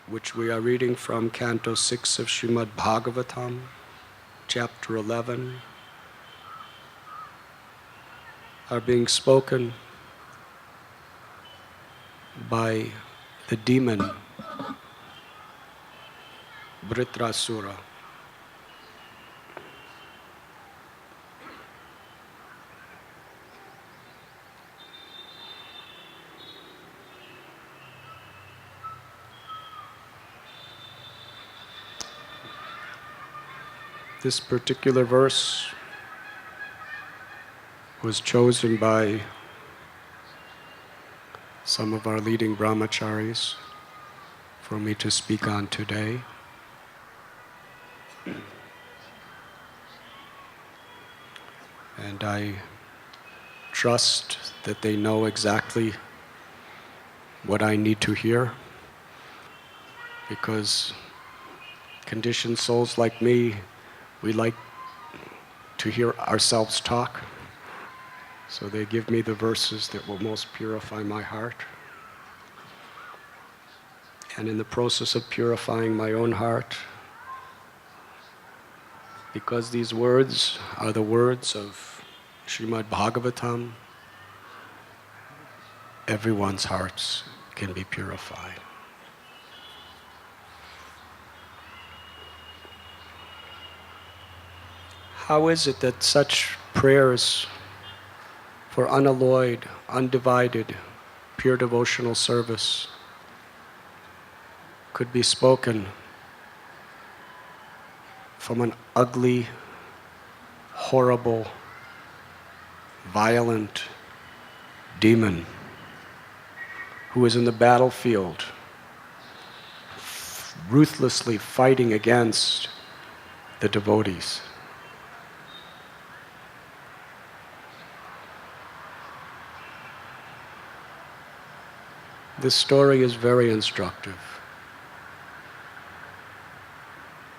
which we are reading from Canto 6 of Srimad Bhagavatam, Chapter 11, are being spoken by the demon Vritrasura. This particular verse was chosen by some of our leading brahmacharis for me to speak on today. And I trust that they know exactly what I need to hear, because conditioned souls like me, we like to hear ourselves talk. So they give me the verses that will most purify my heart. And in the process of purifying my own heart, because these words are the words of Srimad Bhagavatam, everyone's hearts can be purified. How is it that such prayers for unalloyed, undivided, pure devotional service could be spoken from an ugly, horrible, violent demon who is in the battlefield, ruthlessly fighting against the devotees? This story is very instructive.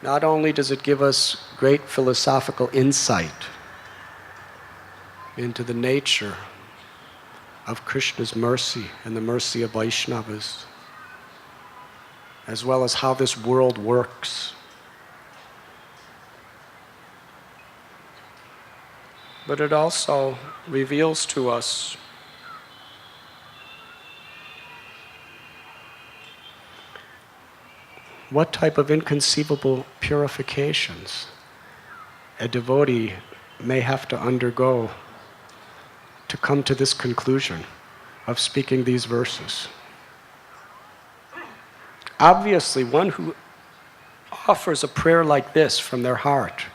Not only does it give us great philosophical insight into the nature of Krishna's mercy and the mercy of Vaishnavas, as well as how this world works, but it also reveals to us what type of inconceivable purifications a devotee may have to undergo to come to this conclusion of speaking these verses. Obviously, one who offers a prayer like this from their heart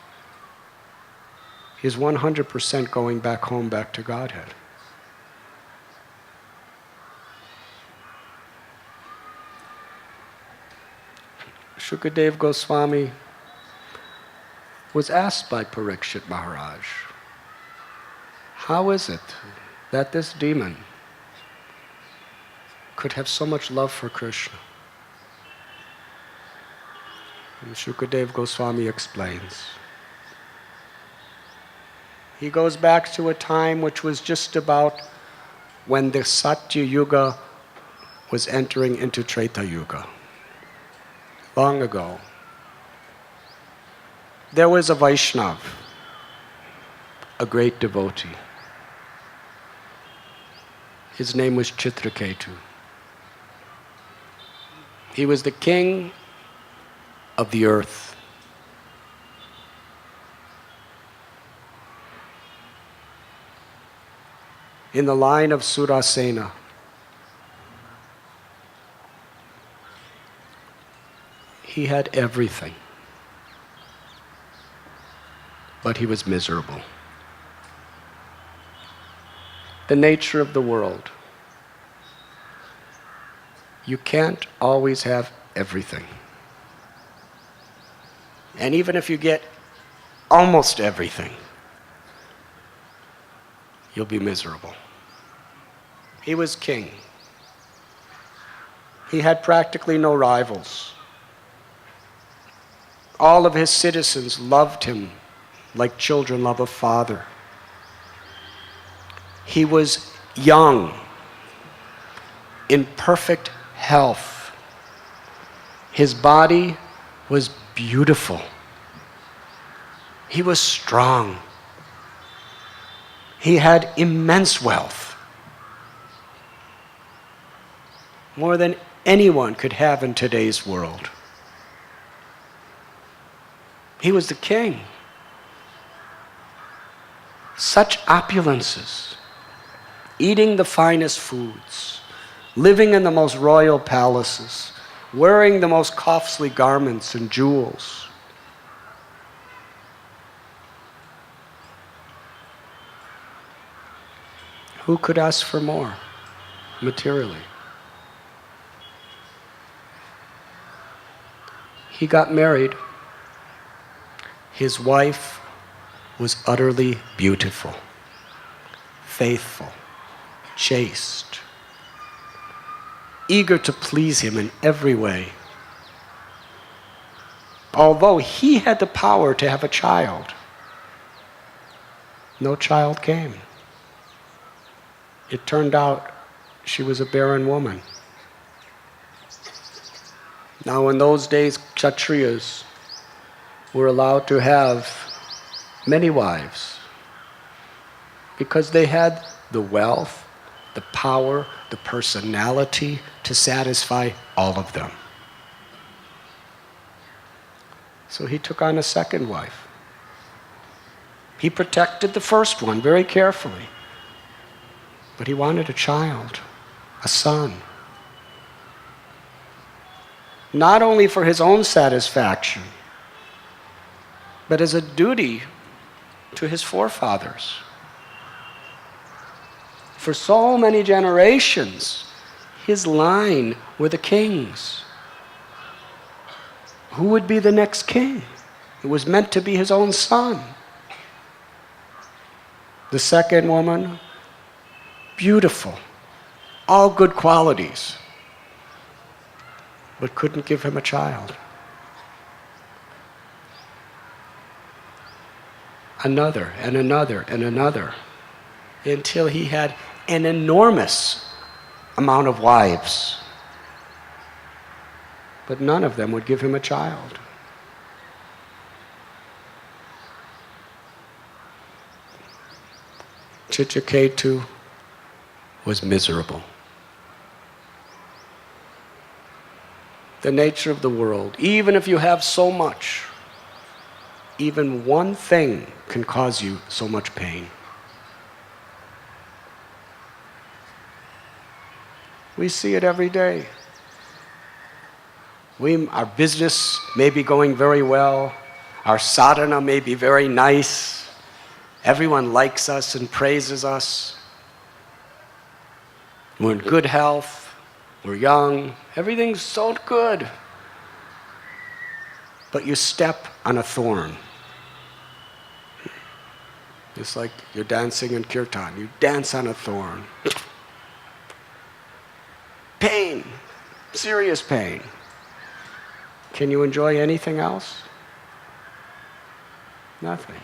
is 100% going back home, back to Godhead. Shukadev Goswami was asked by Parikshit Maharaj, how is it that this demon could have so much love for Krishna? And Shukadev Goswami explains. He goes back to a time which was just about when the Satya Yuga was entering into Treta Yuga. Long ago, there was a Vaishnav, a great devotee. His name was Chitraketu. He was the king of the earth. In the line of Surasena. He had everything, but he was miserable. The nature of the world. You can't always have everything. And even if you get almost everything, you'll be miserable. He was king. He had practically no rivals. All of his citizens loved him like children love a father. He was young, in perfect health. His body was beautiful. He was strong. He had immense wealth. More than anyone could have in today's world. He was the king. Such opulences, eating the finest foods, living in the most royal palaces, wearing the most costly garments and jewels. Who could ask for more materially? He got married. His wife was utterly beautiful, faithful, chaste, eager to please him in every way. Although he had the power to have a child, no child came. It turned out she was a barren woman. Now in those days, Kshatriyas were allowed to have many wives because they had the wealth, the power, the personality to satisfy all of them. So he took on a second wife. He protected the first one very carefully, but he wanted a child, a son. Not only for his own satisfaction, but as a duty to his forefathers. For so many generations, his line were the kings. Who would be the next king? It was meant to be his own son. The second woman, beautiful, all good qualities, but couldn't give him a child. Another and another and another, until he had an enormous amount of wives. But none of them would give him a child. Chitraketu was miserable. The nature of the world, even if you have so much, even one thing can cause you so much pain. We see it every day. Our business may be going very well. Our sadhana may be very nice. Everyone likes us and praises us. We're in good health. We're young. Everything's so good. But you step on a thorn. It's like you're dancing in kirtan. You dance on a thorn. Pain. Serious pain. Can you enjoy anything else? Nothing.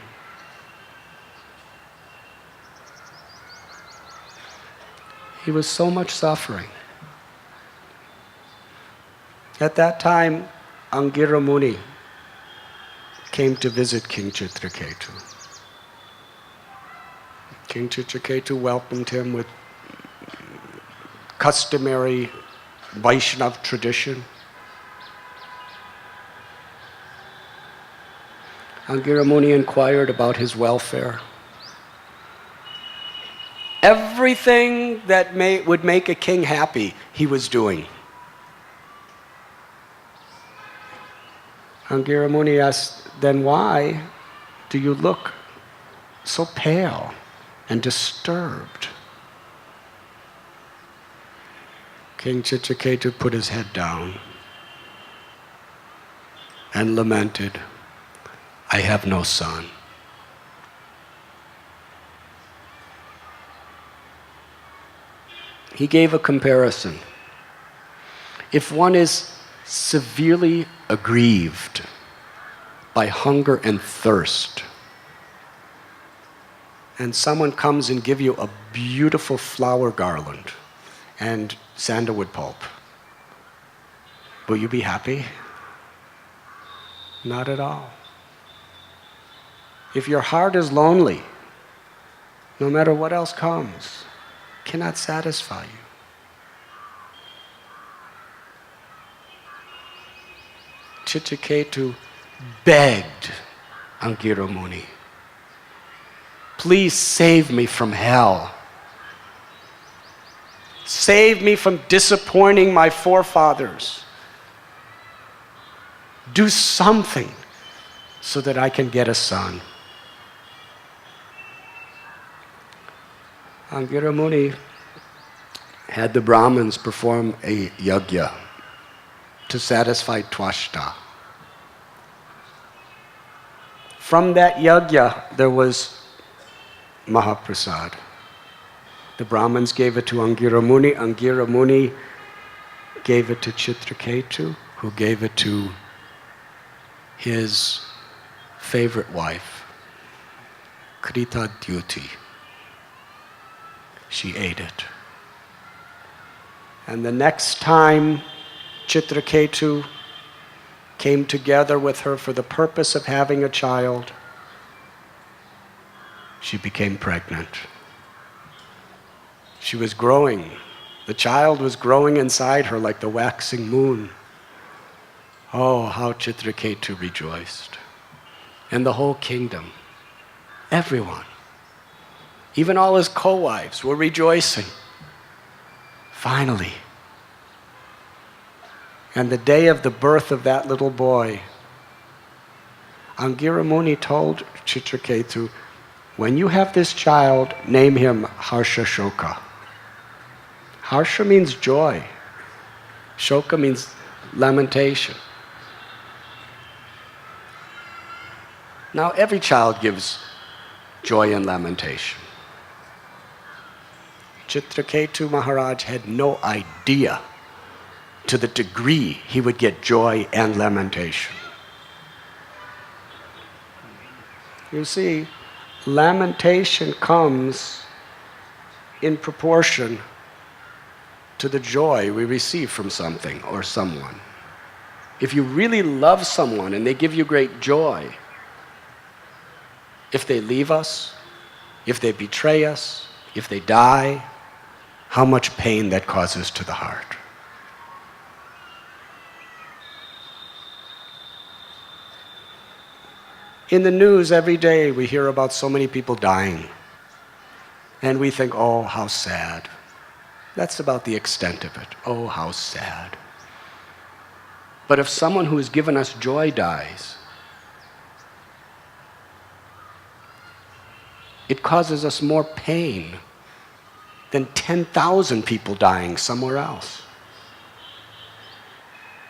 He was so much suffering. At that time, Angira Muni came to visit King Chitraketu. King Chitraketu welcomed him with customary Vaishnav tradition. Angira Muni inquired about his welfare. Everything that would make a king happy, he was doing. Angira Muni asked, then why do you look so pale and disturbed? King Chitraketu put his head down and lamented, I have no son. He gave a comparison. If one is severely aggrieved by hunger and thirst, and someone comes and gives you a beautiful flower garland and sandalwood pulp, Will you be happy? Not at all. If your heart is lonely, no matter what else comes, cannot satisfy you. Chitraketu begged Angira Muni, please save me from hell. Save me from disappointing my forefathers. Do something so that I can get a son. Angira Muni had the Brahmins perform a yajna to satisfy Twashta. From that yajna, there was Mahaprasad. The Brahmins gave it to Angira Muni. Angira Muni gave it to Chitraketu, who gave it to his favorite wife, Krita Dyuti. She ate it. And the next time Chitraketu came together with her for the purpose of having a child, she became pregnant. She was growing. The child was growing inside her like the waxing moon. Oh, how Chitraketu rejoiced. And the whole kingdom, everyone, even all his co-wives were rejoicing. Finally. And the day of the birth of that little boy, Angira Muni told Chitraketu, when you have this child, name him Harsha Shoka. Harsha means joy. Shoka means lamentation. Now every child gives joy and lamentation. Chitraketu Maharaj had no idea to the degree he would get joy and lamentation. You see, lamentation comes in proportion to the joy we receive from something or someone. If you really love someone and they give you great joy, if they leave us, if they betray us, if they die, how much pain that causes to the heart. In the news every day we hear about so many people dying. And we think, oh, how sad. That's about the extent of it. Oh, how sad. But if someone who has given us joy dies, it causes us more pain than 10,000 people dying somewhere else.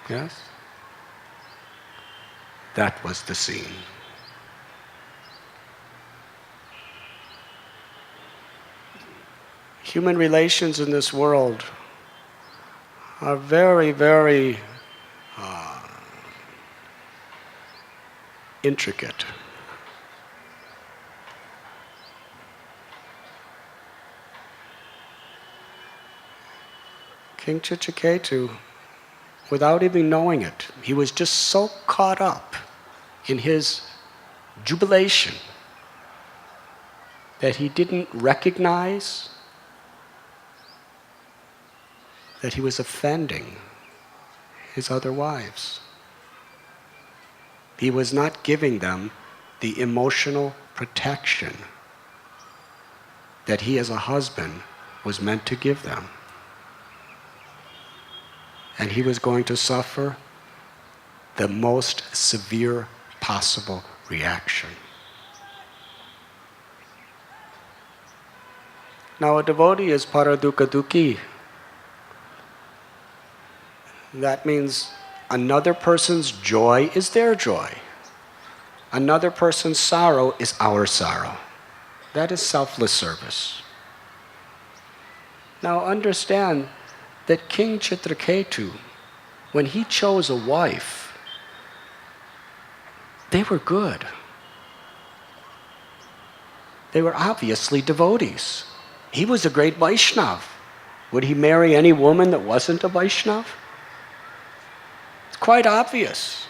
Yes? That was the scene. Human relations in this world are very, very intricate. King Chitraketu, without even knowing it, he was just so caught up in his jubilation that he didn't recognize that he was offending his other wives. He was not giving them the emotional protection that he as a husband was meant to give them. And he was going to suffer the most severe possible reaction. Now a devotee is paradukha dukhi. That means another person's joy is their joy. Another person's sorrow is our sorrow. That is selfless service. Now understand that King Chitraketu, when he chose a wife, they were good. They were obviously devotees. He was a great Vaishnav. Would he marry any woman that wasn't a Vaishnav? quite obvious.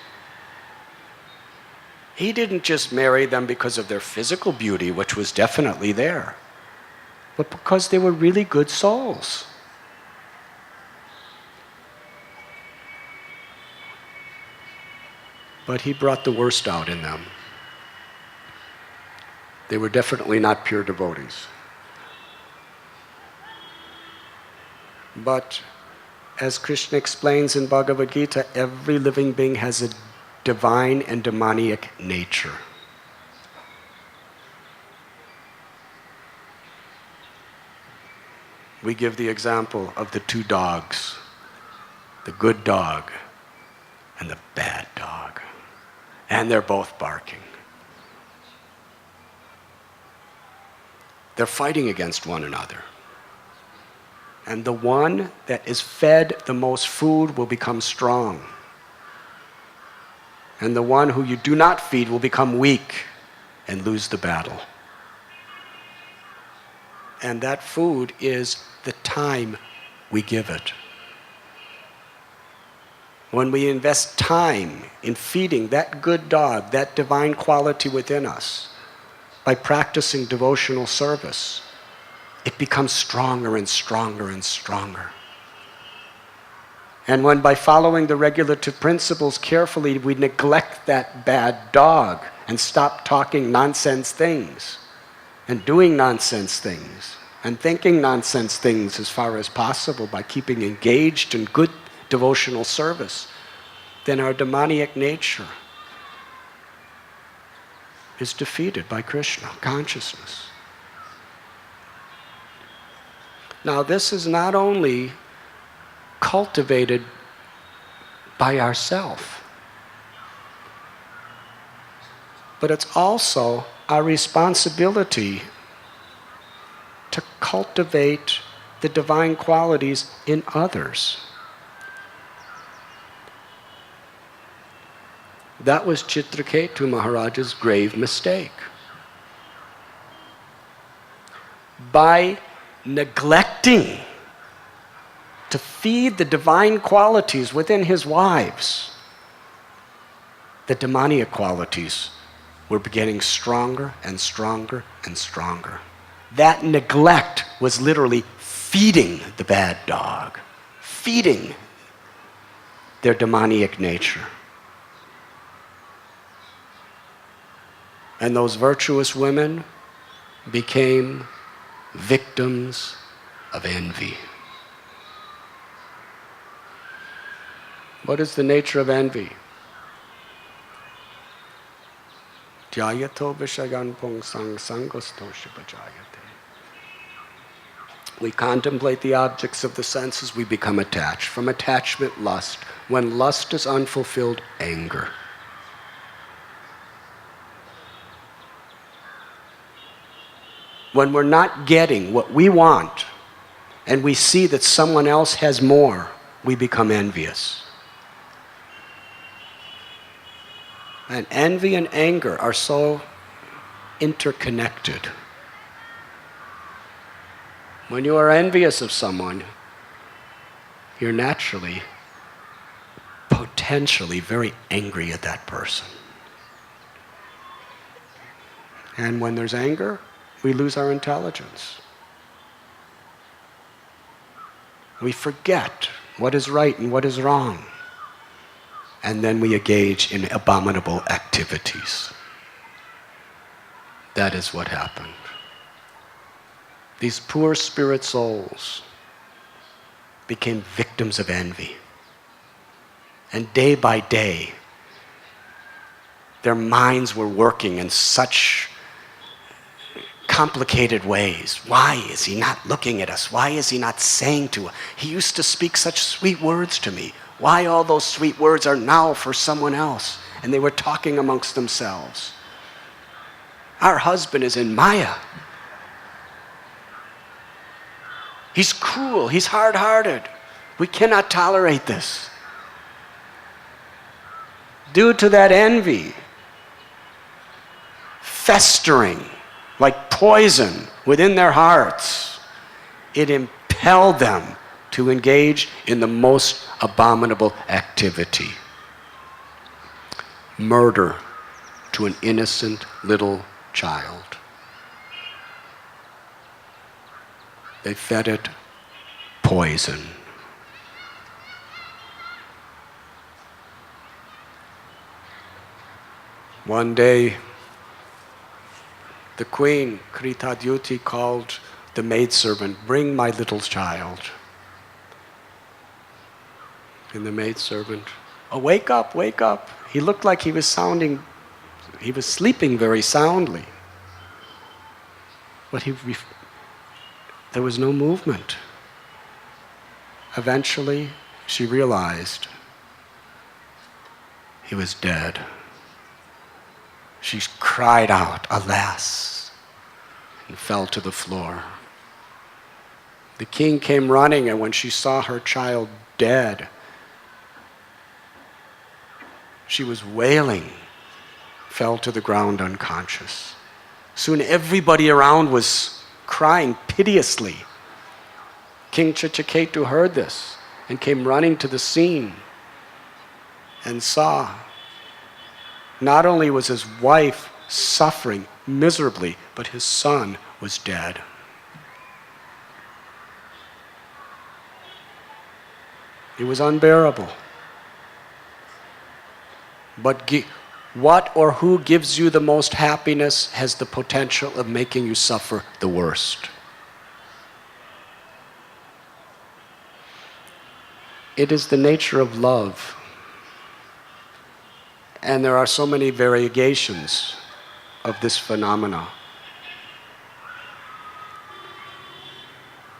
He didn't just marry them because of their physical beauty, which was definitely there, but because they were really good souls. But he brought the worst out in them. They were definitely not pure devotees. But as Krishna explains in Bhagavad Gita, every living being has a divine and demoniac nature. We give the example of the two dogs, the good dog and the bad dog. And they're both barking. They're fighting against one another. And the one that is fed the most food will become strong. And the one who you do not feed will become weak and lose the battle. And that food is the time we give it. When we invest time in feeding that good dog, that divine quality within us, by practicing devotional service, it becomes stronger and stronger and stronger. And when by following the regulative principles carefully, we neglect that bad dog and stop talking nonsense things and doing nonsense things and thinking nonsense things as far as possible by keeping engaged in good devotional service, then our demoniac nature is defeated by Krishna consciousness. Now, this is not only cultivated by ourselves, but it's also our responsibility to cultivate the divine qualities in others. That was Chitraketu Maharaja's grave mistake. By neglecting to feed the divine qualities within his wives, the demoniac qualities were getting stronger and stronger and stronger. That neglect was literally feeding the bad dog, feeding their demoniac nature. And those virtuous women became victims of envy. What is the nature of envy? Jayato vishayan pongsang sangosto shibajayate. We contemplate the objects of the senses, we become attached. From attachment, lust. When lust is unfulfilled, anger. When we're not getting what we want and we see that someone else has more, we become envious. And envy and anger are so interconnected. When you are envious of someone, you're naturally, potentially very angry at that person. And when there's anger, we lose our intelligence. We forget what is right and what is wrong. And then we engage in abominable activities. That is what happened. These poor spirit souls became victims of envy. And day by day, their minds were working in such complicated ways. Why is he not looking at us? Why is he not saying to us? He used to speak such sweet words to me. Why all those sweet words are now for someone else? And they were talking amongst themselves. Our husband is in Maya. He's cruel. He's hard-hearted. We cannot tolerate this. Due to that envy, festering like poison within their hearts, it impelled them to engage in the most abominable activity. murder to an innocent little child. They fed it poison. One day, the queen, Kritadyuti, called the maidservant, "Bring my little child." And the maidservant, "Oh, wake up, wake up." He looked like he was sleeping very soundly. But there was no movement. Eventually, she realized he was dead. She cried out, "Alas," and fell to the floor. The king came running, and when she saw her child dead, she was wailing, fell to the ground unconscious. Soon everybody around was crying piteously. King Chitraketu heard this and came running to the scene and saw not only was his wife suffering miserably, but his son was dead. It was unbearable. But what or who gives you the most happiness has the potential of making you suffer the worst. It is the nature of love. And there are so many variegations of this phenomena.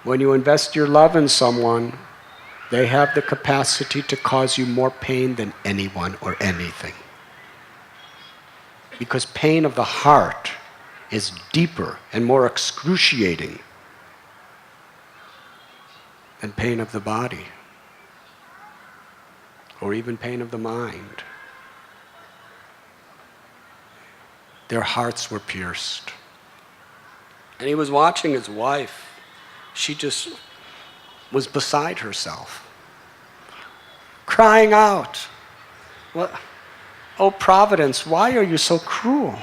When you invest your love in someone, they have the capacity to cause you more pain than anyone or anything. Because pain of the heart is deeper and more excruciating than pain of the body, or even pain of the mind. Their hearts were pierced. And he was watching his wife. She just was beside herself, crying out, "What? Oh, Providence, why are you so cruel?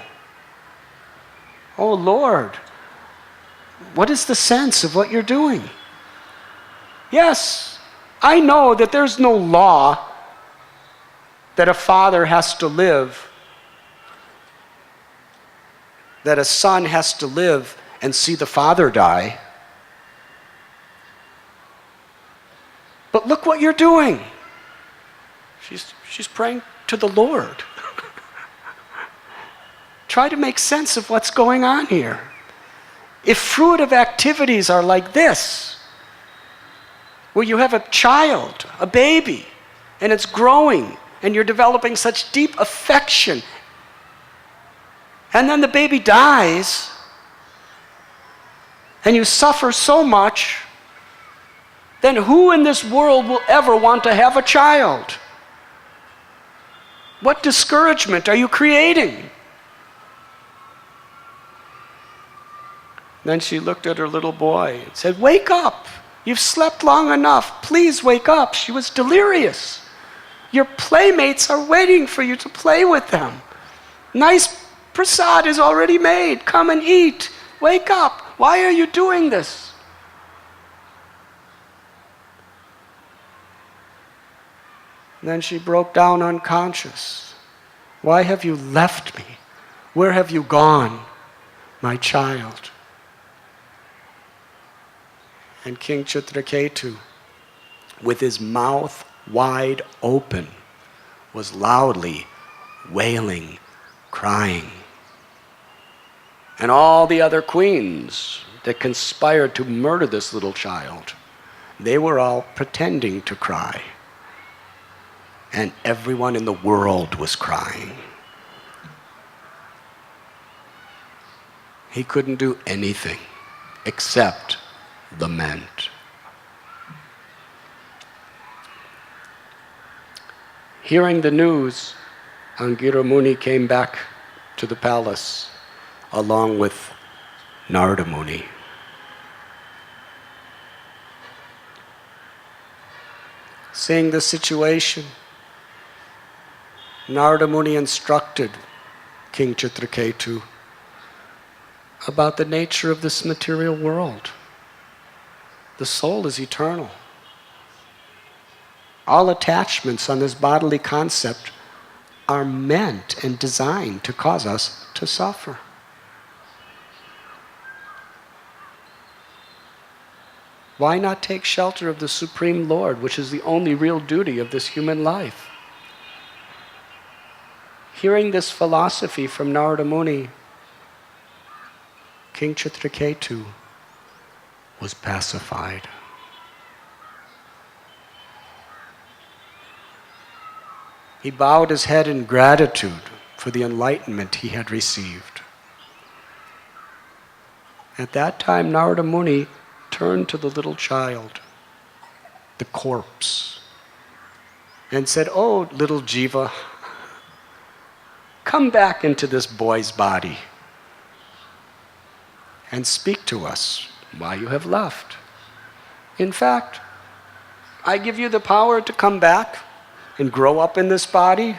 Oh, Lord, what is the sense of what you're doing? Yes, I know that there's no law that a father has to live, that a son has to live and see the father die. But look what you're doing." She's praying to the Lord. Try to make sense of what's going on here. If fruitive activities are like this, where you have a child, a baby, and it's growing, and you're developing such deep affection, and then the baby dies, and you suffer so much, then who in this world will ever want to have a child? What discouragement are you creating? Then she looked at her little boy and said, "Wake up. You've slept long enough. Please wake up." She was delirious. "Your playmates are waiting for you to play with them. Nice prasad is already made. Come and eat. Wake up. Why are you doing this?" Then she broke down unconscious. "Why have you left me? Where have you gone, my child?" And King Chitraketu, with his mouth wide open, was loudly wailing, crying. And all the other queens that conspired to murder this little child, they were all pretending to cry. And everyone in the world was crying. He couldn't do anything except lament. Hearing the news, Angira Muni came back to the palace along with Narada Muni. Seeing the situation, Narada Muni instructed King Chitraketu about the nature of this material world. The soul is eternal. All attachments on this bodily concept are meant and designed to cause us to suffer. Why not take shelter of the Supreme Lord, which is the only real duty of this human life? Hearing this philosophy from Narada Muni, King Chitraketu was pacified. He bowed his head in gratitude for the enlightenment he had received. At that time, Narada Muni turned to the little child, the corpse, and said, "Oh, little Jiva, come back into this boy's body and speak to us why you have left. In fact, I give you the power to come back and grow up in this body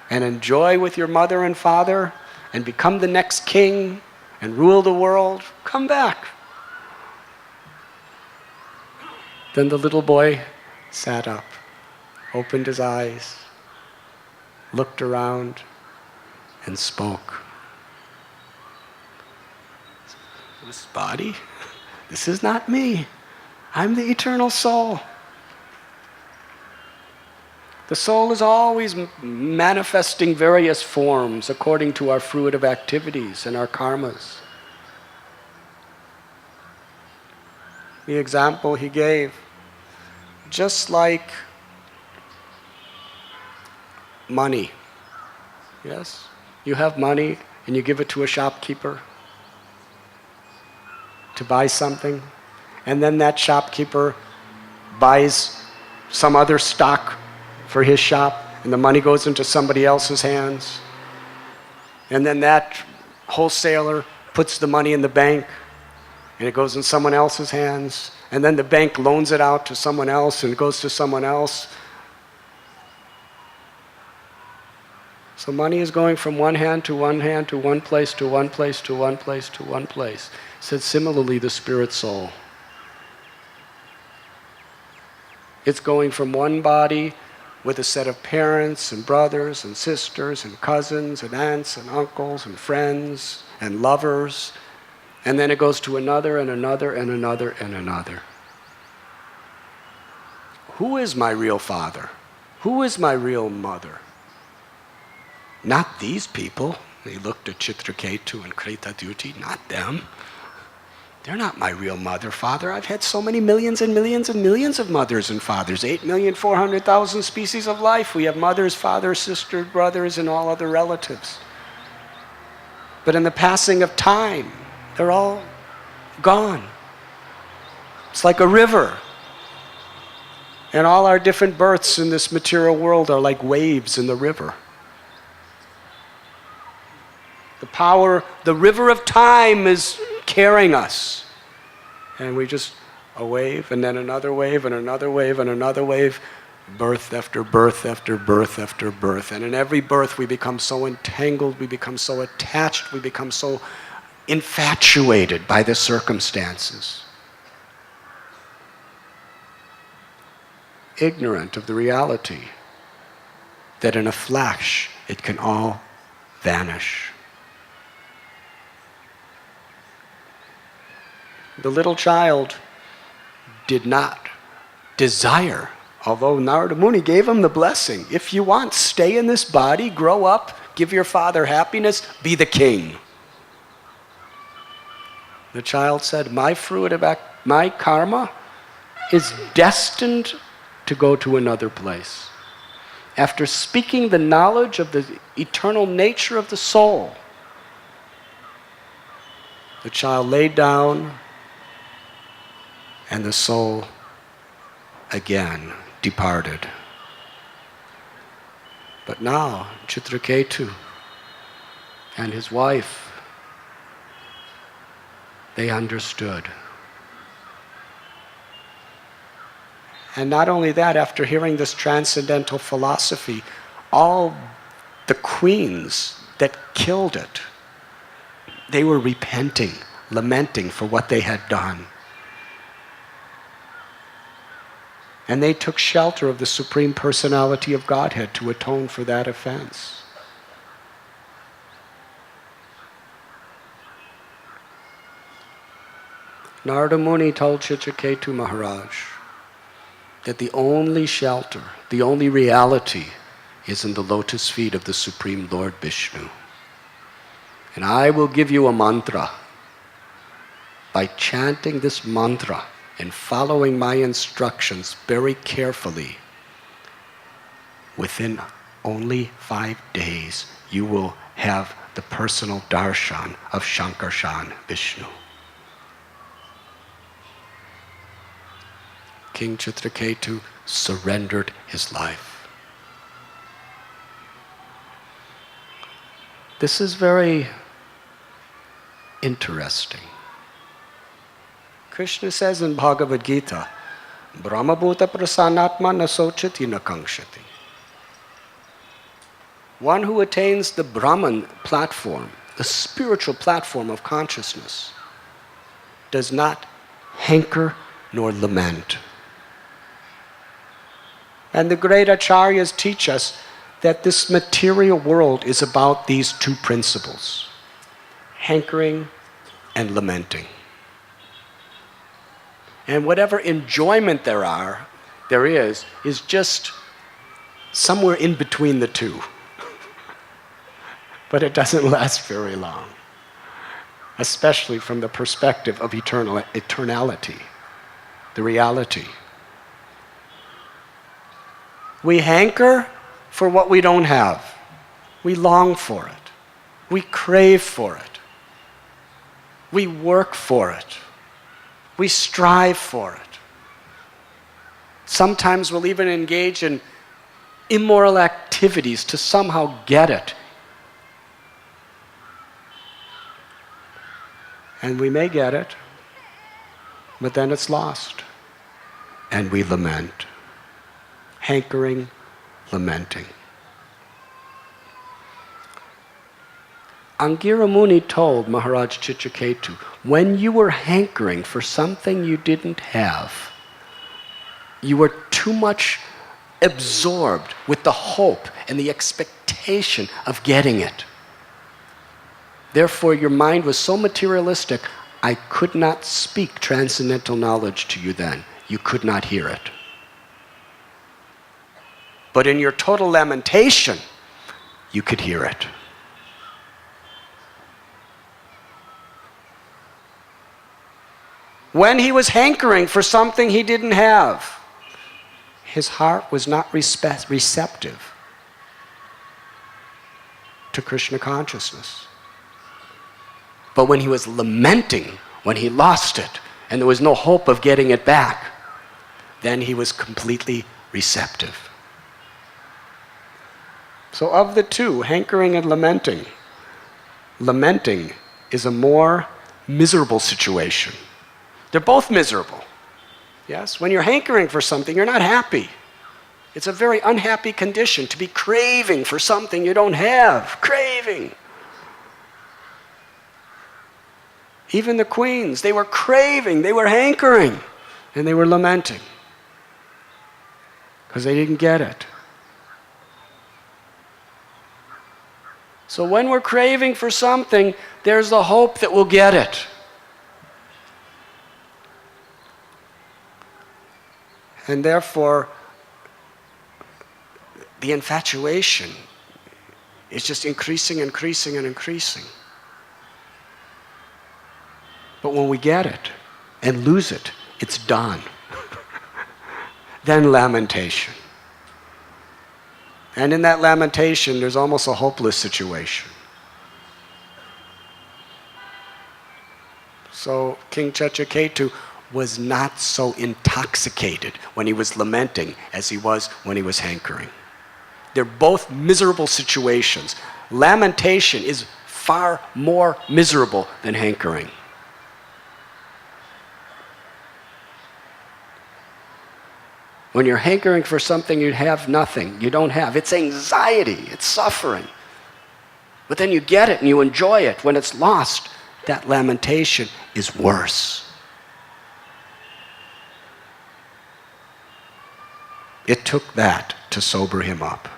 and enjoy with your mother and father and become the next king and rule the world. Come back." Then the little boy sat up, opened his eyes, looked around, and spoke. "This body, this is not me. I'm the eternal soul. The soul is always manifesting various forms according to our fruitive activities and our karmas." The example he gave, just like money. Yes? You have money and you give it to a shopkeeper to buy something, and then that shopkeeper buys some other stock for his shop, and the money goes into somebody else's hands. And then that wholesaler puts the money in the bank, and it goes in someone else's hands. And then the bank loans it out to someone else, and it goes to someone else. So money is going from one hand to one hand to one place to one place to one place to one place. Said similarly, the spirit soul. It's going from one body with a set of parents and brothers and sisters and cousins and aunts and uncles and friends and lovers, and then it goes to another and another and another and another. Who is my real father? Who is my real mother? Not these people. He looked at Chitraketu and Kretadyuti, not them. They're not my real mother, father. I've had so many millions and millions and millions of mothers and fathers. 8,400,000 species of life. We have mothers, fathers, sisters, brothers, and all other relatives. But in the passing of time, they're all gone. It's like a river. And all our different births in this material world are like waves in the river. The power, the river of time is carrying us. And we just, a wave, and then another wave, and another wave, and another wave. Birth after birth after birth after birth. And in every birth we become so entangled, we become so attached, we become so infatuated by the circumstances. Ignorant of the reality that in a flash it can all vanish. The little child did not desire, although Narada Muni gave him the blessing. If you want, stay in this body, grow up, give your father happiness, be the king. The child said, my karma is destined to go to another place. After speaking the knowledge of the eternal nature of the soul, the child laid down, and the soul again departed. But now Chitraketu and his wife, they understood. And not only that, after hearing this transcendental philosophy, all the queens that killed it, they were repenting, lamenting for what they had done. And they took shelter of the Supreme Personality of Godhead to atone for that offense. Narada Muni told Chitraketu Maharaj that the only shelter, the only reality is in the lotus feet of the Supreme Lord Vishnu. And I will give you a mantra. By chanting this mantra and following my instructions very carefully, within only 5 days, you will have the personal darshan of Shankarshan Vishnu. King Chitraketu surrendered his life. This is very interesting. Krishna says in Bhagavad Gita, Brahmabhuta prasanatma nasochati nakangshati. One who attains the Brahman platform, the spiritual platform of consciousness, does not hanker nor lament. And the great acharyas teach us that this material world is about these two principles, hankering and lamenting. And whatever enjoyment there is just somewhere in between the two. But it doesn't last very long, especially from the perspective of eternality, the reality. We hanker for what we don't have. We long for it. We crave for it. We work for it. We strive for it. Sometimes we'll even engage in immoral activities to somehow get it. And we may get it, but then it's lost. And we lament. Hankering, lamenting. Angira Muni told Maharaj Chitraketu, when you were hankering for something you didn't have, you were too much absorbed with the hope and the expectation of getting it. Therefore, your mind was so materialistic, I could not speak transcendental knowledge to you then. You could not hear it. But in your total lamentation, you could hear it. When he was hankering for something he didn't have, his heart was not receptive to Krishna consciousness. But when he was lamenting, when he lost it, and there was no hope of getting it back, then he was completely receptive. So of the two, hankering and lamenting is a more miserable situation. They're both miserable. Yes? When you're hankering for something, you're not happy. It's a very unhappy condition to be craving for something you don't have. Craving. Even the queens, they were craving, they were hankering, and they were lamenting because they didn't get it. So when we're craving for something, there's the hope that we'll get it. And therefore, the infatuation is just increasing, increasing, and increasing. But when we get it and lose it, it's done. Then lamentation. And in that lamentation, there's almost a hopeless situation. So King Chitraketu was not so intoxicated when he was lamenting as he was when he was hankering. They're both miserable situations. Lamentation is far more miserable than hankering. When you're hankering for something you have nothing, you don't have, it's anxiety, it's suffering. But then you get it and you enjoy it. When it's lost, that lamentation is worse. It took that to sober him up.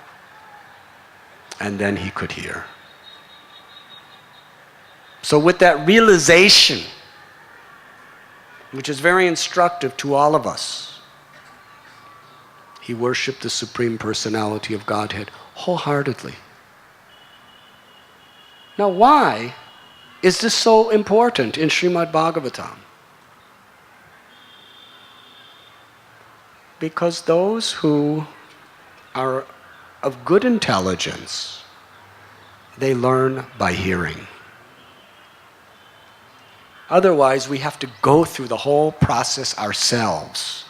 And then he could hear. So with that realization, which is very instructive to all of us, he worshiped the Supreme Personality of Godhead wholeheartedly. Now why is this so important in Srimad Bhagavatam? Because those who are of good intelligence, they learn by hearing. Otherwise, we have to go through the whole process ourselves.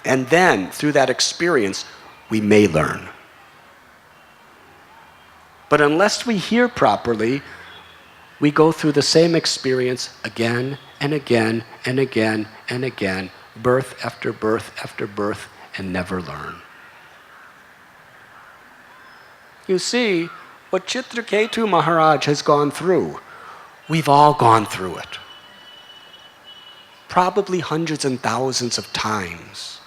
And then, through that experience, we may learn. But unless we hear properly, we go through the same experience again and again and again and again, birth after birth after birth, and never learn. You see, what Chitraketu Maharaj has gone through, we've all gone through it. Probably hundreds and thousands of times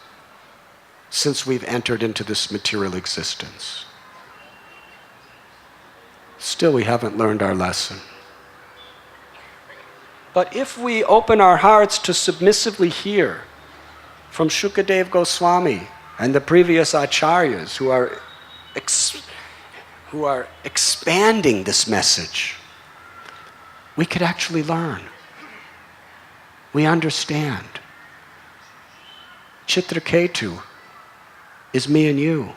since we've entered into this material existence. Still, we haven't learned our lesson. But if we open our hearts to submissively hear from Shukadev Goswami and the previous acharyas who are expanding this message, we could actually learn. We understand. Chitraketu is me and you.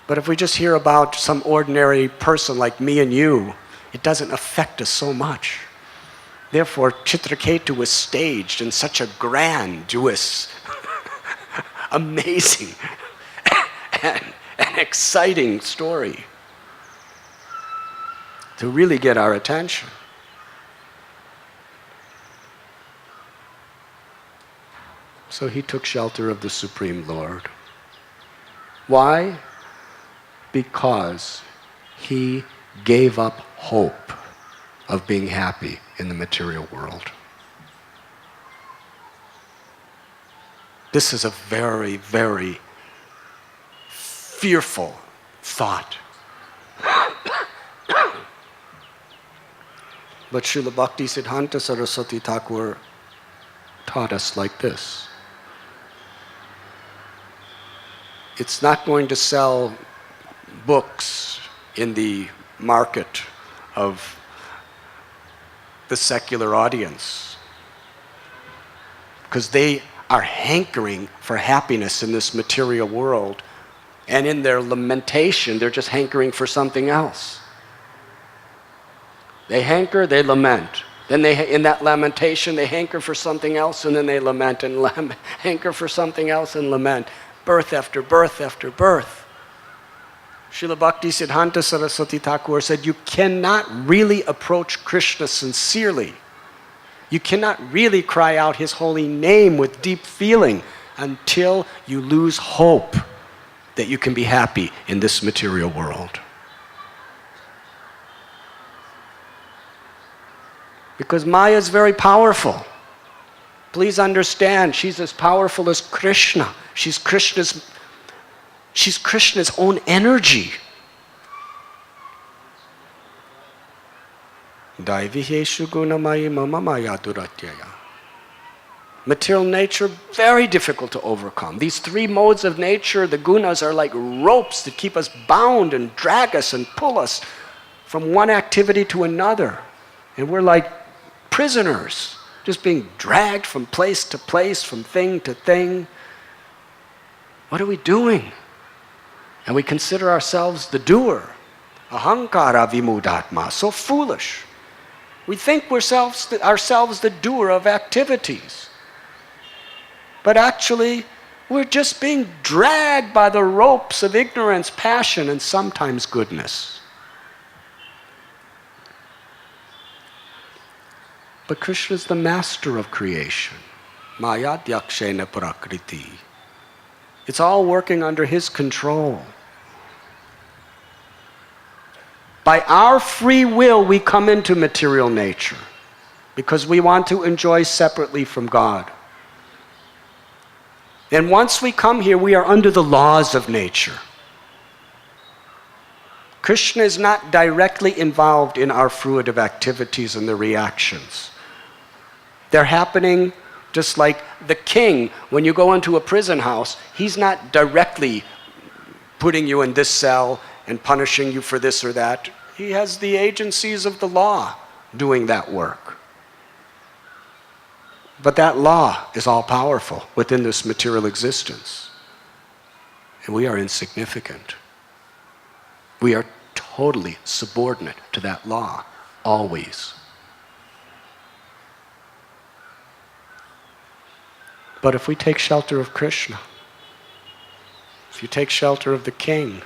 But if we just hear about some ordinary person like me and you, it doesn't affect us so much. Therefore, Chitraketu was staged in such a grandiose, amazing, and exciting story to really get our attention. So he took shelter of the Supreme Lord. Why? Because he gave up hope of being happy in the material world. This is a very, very fearful thought. But Srila Bhaktisiddhanta Saraswati Thakur taught us like this. It's not going to sell books in the market of the secular audience, because they are hankering for happiness in this material world, and in their lamentation they're just hankering for something else. They hanker, they lament. Then in that lamentation they hanker for something else, and then they lament and hanker for something else and lament. Birth after birth after birth. Srila Bhaktisiddhanta Saraswati Thakur said, you cannot really approach Krishna sincerely. You cannot really cry out his holy name with deep feeling until you lose hope that you can be happy in this material world. Because Maya is very powerful. Please understand, she's as powerful as Krishna. She's Krishna's own energy. Daiviheshu gunamayi mama maya duratyaya. Material nature, very difficult to overcome. These three modes of nature, the gunas, are like ropes that keep us bound and drag us and pull us from one activity to another. And we're like prisoners, just being dragged from place to place, from thing to thing. What are we doing? And we consider ourselves the doer. Ahankara vimudatma, so foolish. We think we're ourselves the doer of activities. But actually, we're just being dragged by the ropes of ignorance, passion, and sometimes goodness. But Krishna is the master of creation. Maya dyakshena prakriti. It's all working under His control. By our free will, we come into material nature because we want to enjoy separately from God. And once we come here, we are under the laws of nature. Krishna is not directly involved in our fruitive activities and the reactions. They're happening just like the king. When you go into a prison house, he's not directly putting you in this cell and punishing you for this or that. He has the agencies of the law doing that work. But that law is all powerful within this material existence. And we are insignificant. We are totally subordinate to that law, always. But if we take shelter of Krishna, if you take shelter of the king,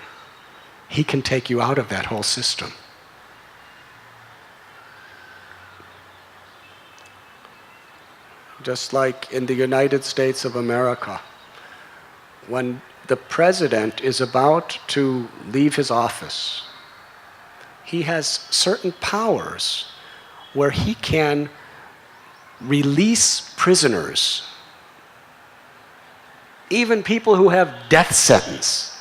he can take you out of that whole system. Just like in the United States of America, when the president is about to leave his office, he has certain powers where he can release prisoners, even people who have death sentence,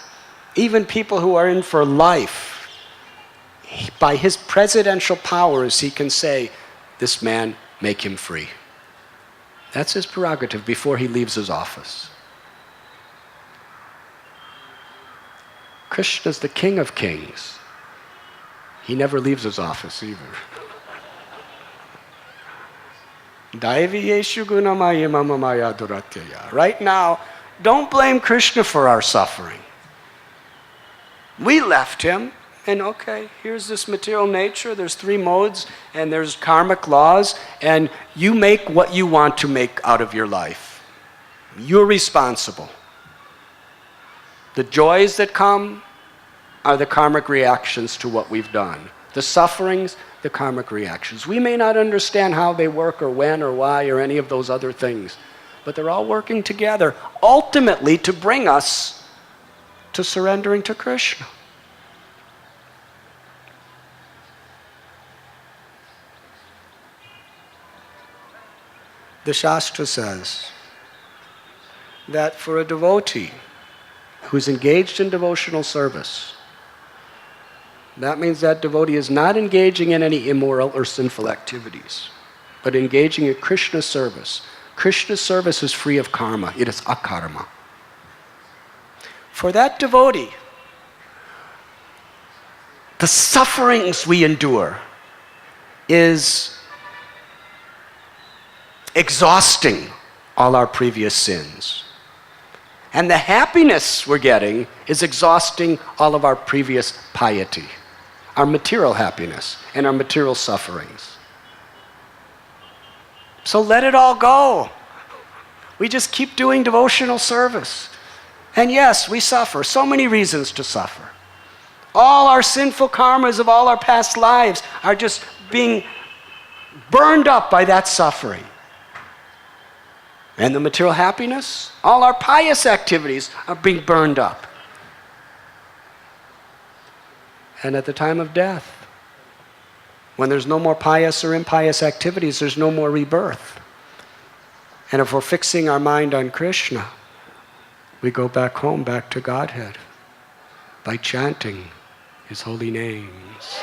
even people who are in for life. By his presidential powers, he can say, this man, make him free. That's his prerogative before he leaves his office. Krishna is the King of Kings. He never leaves his office either. Right now, don't blame Krishna for our suffering. We left him, and okay, here's this material nature, there's 3 modes, and there's karmic laws, and you make what you want to make out of your life. You're responsible. The joys that come are the karmic reactions to what we've done. The sufferings, the karmic reactions. We may not understand how they work or when or why or any of those other things, but they're all working together, ultimately to bring us to surrendering to Krishna. The Shastra says that for a devotee who's engaged in devotional service, that means that devotee is not engaging in any immoral or sinful activities, but engaging in Krishna service. Krishna service is free of karma. It is akarma. For that devotee, the sufferings we endure is exhausting all our previous sins. And the happiness we're getting is exhausting all of our previous piety, our material happiness and our material sufferings. So let it all go. We just keep doing devotional service. And yes, we suffer. So many reasons to suffer. All our sinful karmas of all our past lives are just being burned up by that suffering. And the material happiness, all our pious activities are being burned up. And at the time of death, when there's no more pious or impious activities, there's no more rebirth. And if we're fixing our mind on Krishna, we go back home, back to Godhead, by chanting His holy names.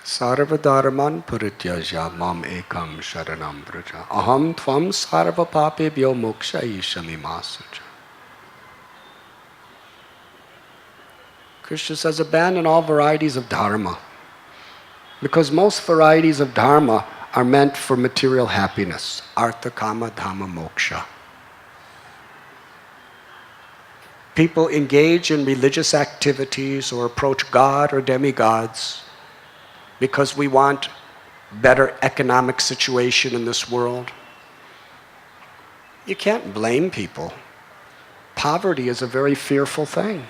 Sarva dharman parityajya mam ekam sharanam vraja aham tvam sarva papebhyo mokshayishami masaja. Krishna says, abandon all varieties of dharma, because most varieties of dharma are meant for material happiness, artha, kama, dhamma, moksha. People engage in religious activities or approach God or demigods because we want better economic situation in this world. You can't blame people poverty is a very fearful thing.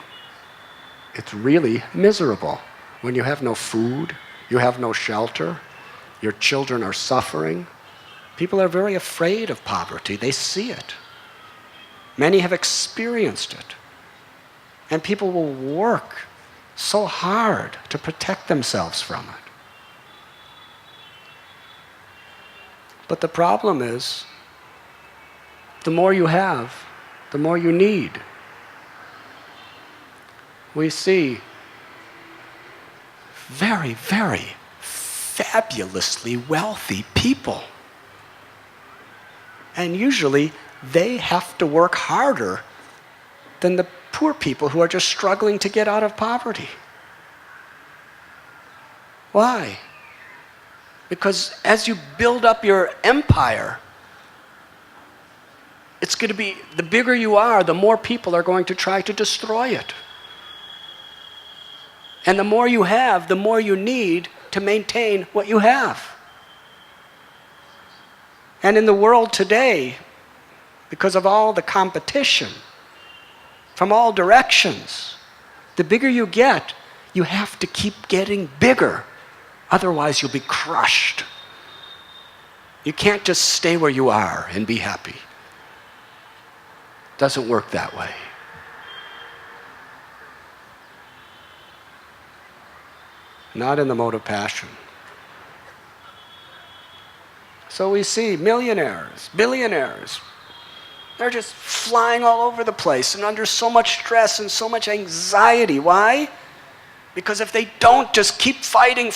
It's really miserable. When you have no food, you have no shelter, your children are suffering. People are very afraid of poverty. They see it. Many have experienced it. And people will work so hard to protect themselves from it. But the problem is, the more you have, the more you need. We see very, very fabulously wealthy people. And usually, they have to work harder than the poor people who are just struggling to get out of poverty. Why? Because as you build up your empire, it's going to be, the bigger you are, the more people are going to try to destroy it. And the more you have, the more you need to maintain what you have. And in the world today, because of all the competition from all directions, the bigger you get, you have to keep getting bigger. Otherwise, you'll be crushed. You can't just stay where you are and be happy. Doesn't work that way. Not in the mode of passion. So we see millionaires, billionaires, they're just flying all over the place and under so much stress and so much anxiety. Why? Because if they don't just keep fighting,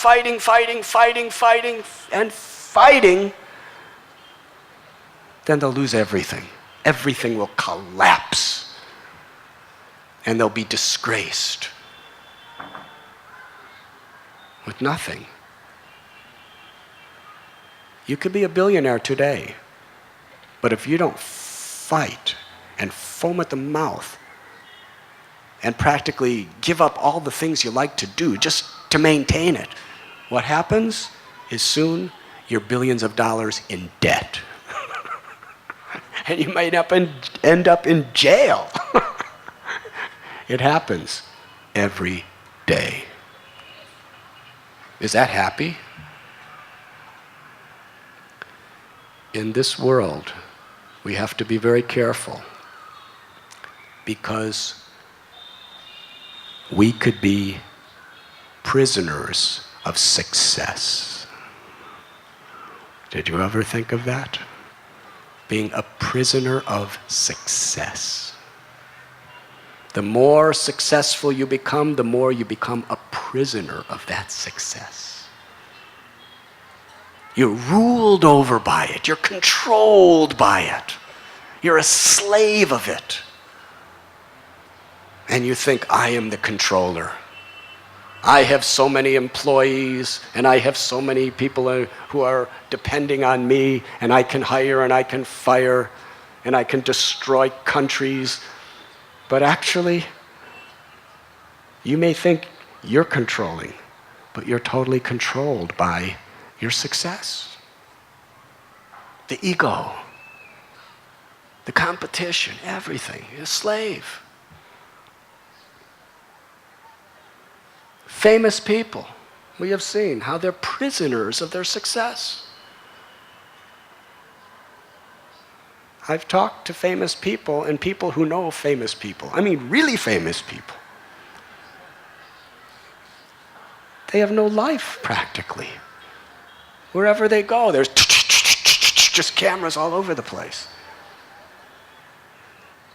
then they'll lose everything. Everything will collapse. And they'll be disgraced with nothing. You could be a billionaire today, but if you don't fight and foam at the mouth and practically give up all the things you like to do just to maintain it, what happens is soon you're billions of dollars in debt. And you might end up in jail. It happens every day. Is that happy? In this world, we have to be very careful because we could be prisoners of success. Did you ever think of that? Being a prisoner of success. The more successful you become, the more you become a prisoner of that success. You're ruled over by it. You're controlled by it. You're a slave of it. And you think, I am the controller. I have so many employees, and I have so many people who are depending on me, and I can hire and I can fire, and I can destroy countries. But actually, you may think you're controlling, but you're totally controlled by your success. The ego, the competition, everything. You're a slave. Famous people, we have seen how they're prisoners of their success. I've talked to famous people and people who know famous people. I mean, really famous people. They have no life, practically. Wherever they go, there's just cameras all over the place.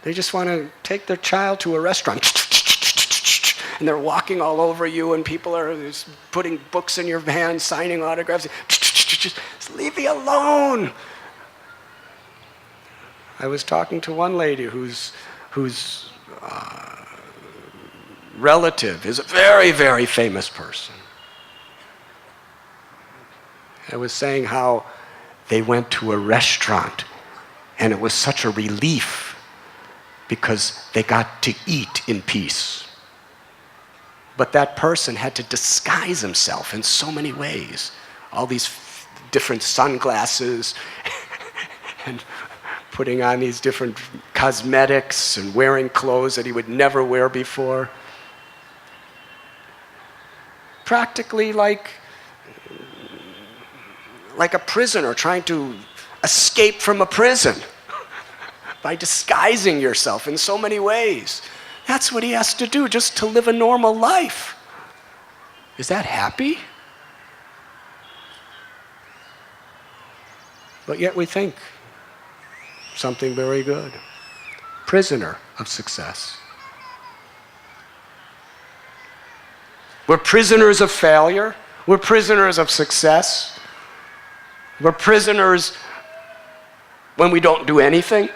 They just want to take their child to a restaurant, and they're walking all over you, and people are just putting books in your hand, signing autographs. Just leave me alone. I was talking to one lady whose relative is a very, very famous person. I was saying how they went to a restaurant, and it was such a relief because they got to eat in peace. But that person had to disguise himself in so many ways. All these different sunglasses and putting on these different cosmetics and wearing clothes that he would never wear before. Practically like a prisoner trying to escape from a prison by disguising yourself in so many ways. That's what he has to do just to live a normal life. Is that happy? But yet we think something very good. Prisoner of success. We're prisoners of failure. We're prisoners of success. We're prisoners when we don't do anything.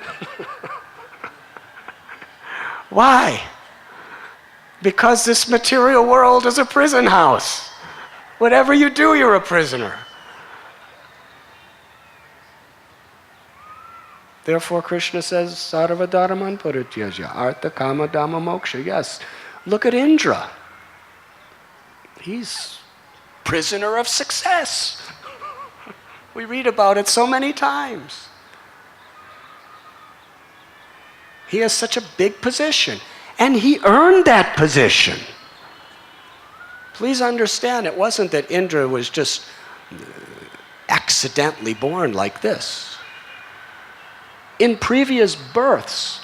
Why? Because this material world is a prison house. Whatever you do, you're a prisoner. Therefore, Krishna says, Sarva dharman parityajya, artha kama dhamma moksha. Yes, look at Indra. He's prisoner of success. We read about it so many times. He has such a big position, and he earned that position. Please understand, it wasn't that Indra was just accidentally born like this. In previous births,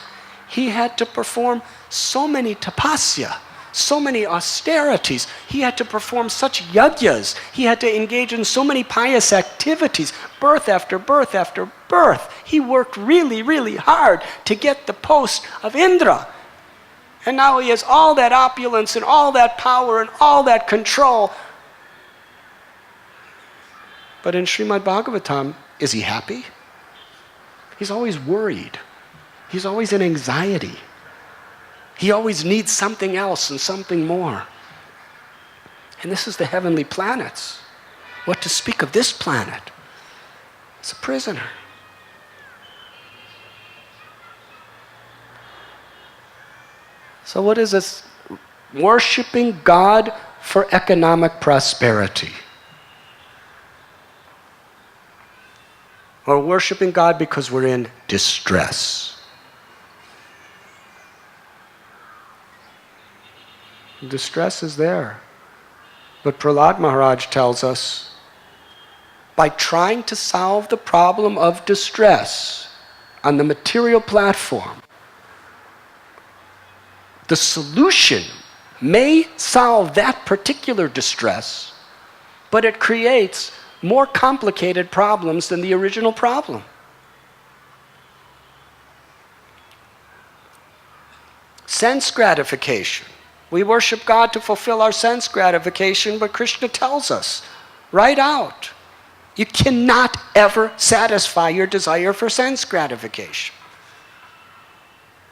he had to perform so many tapasya, so many austerities. He had to perform such yajnas. He had to engage in so many pious activities, birth after birth after birth. He worked really, really hard to get the post of Indra. And now he has all that opulence and all that power and all that control. But in Srimad Bhagavatam, is he happy? He's always worried. He's always in anxiety. He always needs something else and something more. And this is the heavenly planets. What to speak of this planet? It's a prisoner. So what is this? Worshipping God for economic prosperity. Or worshipping God because we're in distress. Distress is there. But Prahlad Maharaj tells us, by trying to solve the problem of distress on the material platform, the solution may solve that particular distress, but it creates more complicated problems than the original problem. Sense gratification. We worship God to fulfill our sense gratification, but Krishna tells us right out, you cannot ever satisfy your desire for sense gratification.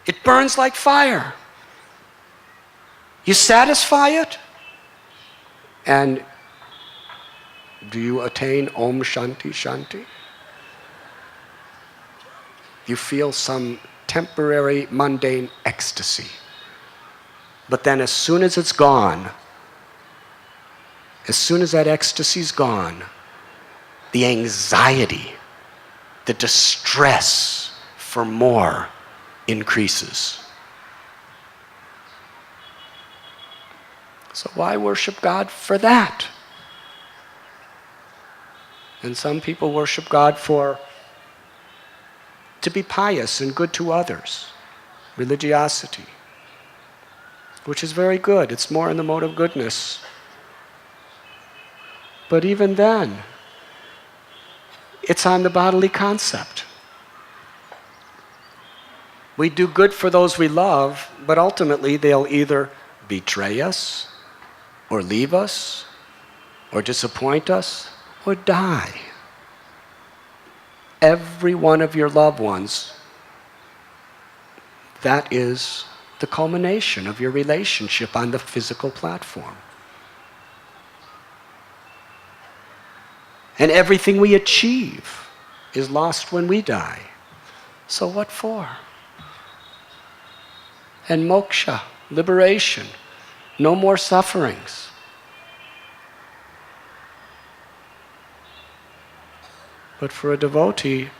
It burns like fire. You satisfy it, and do you attain Om Shanti Shanti? You feel some temporary mundane ecstasy. But then as soon as it's gone, as soon as that ecstasy's gone, the anxiety, the distress for more increases. So why worship God for that? And some people worship God to be pious and good to others. Religiosity. Which is very good. It's more in the mode of goodness. But even then, it's on the bodily concept. We do good for those we love, but ultimately they'll either betray us, or leave us, or disappoint us, or die. Every one of your loved ones, that is the culmination of your relationship on the physical platform. And everything we achieve is lost when we die. So what for? And moksha, liberation, no more sufferings. But for a devotee,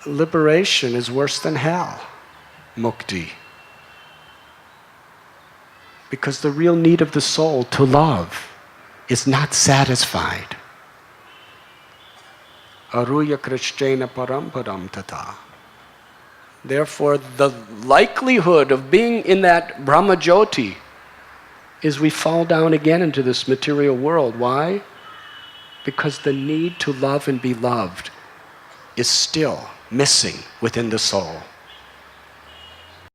liberation is worse than hell, mukti. Because the real need of the soul to love is not satisfied. Aruya krishtena paramparam tata. Therefore, the likelihood of being in that Brahmajyoti is we fall down again into this material world. Why? Because the need to love and be loved is still missing within the soul.